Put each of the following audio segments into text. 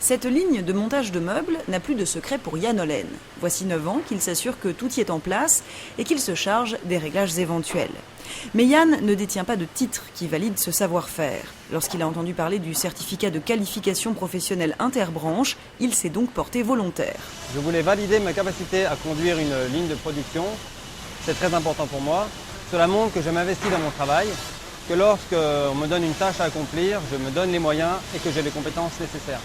Cette ligne de montage de meubles n'a plus de secret pour Yann Hollen. Voici 9 ans qu'il s'assure que tout y est en place et qu'il se charge des réglages éventuels. Mais Yann ne détient pas de titre qui valide ce savoir-faire. Lorsqu'il a entendu parler du certificat de qualification professionnelle interbranche, il s'est donc porté volontaire. Je voulais valider ma capacité à conduire une ligne de production. C'est très important pour moi. Cela montre que je m'investis dans mon travail, que lorsqu'on me donne une tâche à accomplir, je me donne les moyens et que j'ai les compétences nécessaires.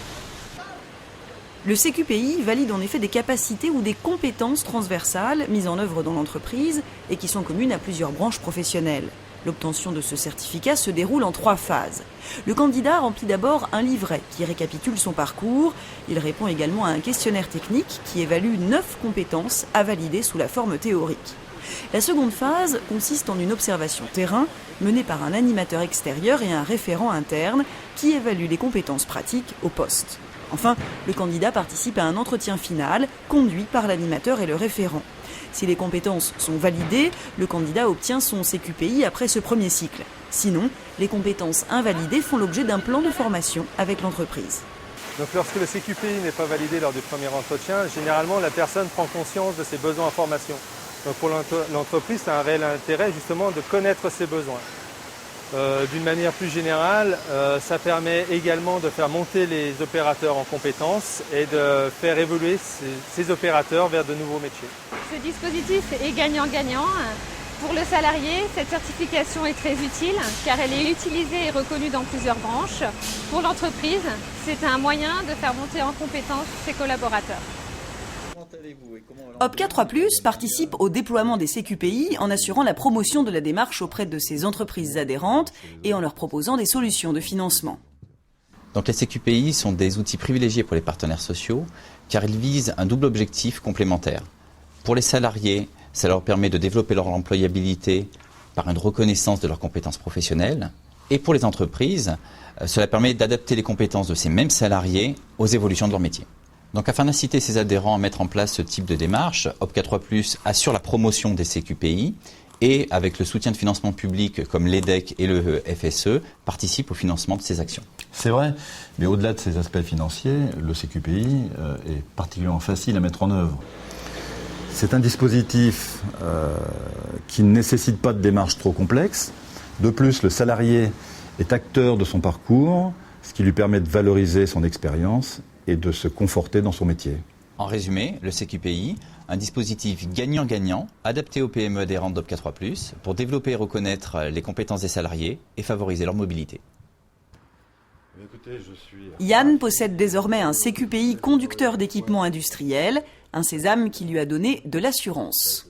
Le CQPI valide en effet des capacités ou des compétences transversales mises en œuvre dans l'entreprise et qui sont communes à plusieurs branches professionnelles. L'obtention de ce certificat se déroule en 3 phases. Le candidat remplit d'abord un livret qui récapitule son parcours. Il répond également à un questionnaire technique qui évalue 9 compétences à valider sous la forme théorique. La seconde phase consiste en une observation terrain menée par un animateur extérieur et un référent interne qui évalue les compétences pratiques au poste. Enfin, le candidat participe à un entretien final conduit par l'animateur et le référent. Si les compétences sont validées, le candidat obtient son CQPI après ce premier cycle. Sinon, les compétences invalidées font l'objet d'un plan de formation avec l'entreprise. Donc lorsque le CQPI n'est pas validé lors du premier entretien, généralement la personne prend conscience de ses besoins en formation. Donc pour l'entreprise, c'est un réel intérêt justement de connaître ses besoins. D'une manière plus générale, ça permet également de faire monter les opérateurs en compétences et de faire évoluer ces opérateurs vers de nouveaux métiers. Ce dispositif est gagnant-gagnant. Pour le salarié, cette certification est très utile car elle est utilisée et reconnue dans plusieurs branches. Pour l'entreprise, c'est un moyen de faire monter en compétence ses collaborateurs. Opca 3+, participe au déploiement des CQPI en assurant la promotion de la démarche auprès de ses entreprises adhérentes et en leur proposant des solutions de financement. Donc les CQPI sont des outils privilégiés pour les partenaires sociaux car ils visent un double objectif complémentaire. Pour les salariés, ça leur permet de développer leur employabilité par une reconnaissance de leurs compétences professionnelles. Et pour les entreprises, cela permet d'adapter les compétences de ces mêmes salariés aux évolutions de leur métier. Donc afin d'inciter ses adhérents à mettre en place ce type de démarche, Opca 3+ assure la promotion des CQPI et avec le soutien de financement public comme l'EDEC et le FSE, participe au financement de ces actions. C'est vrai, mais au-delà de ces aspects financiers, le CQPI est particulièrement facile à mettre en œuvre. C'est un dispositif qui ne nécessite pas de démarche trop complexe. De plus, le salarié est acteur de son parcours, ce qui lui permet de valoriser son expérience et de se conforter dans son métier. En résumé, le CQPI, un dispositif gagnant-gagnant, adapté aux PME adhérentes d'Opca 3+, pour développer et reconnaître les compétences des salariés et favoriser leur mobilité. Yann possède désormais un CQPI conducteur d'équipements industriels, un sésame qui lui a donné de l'assurance.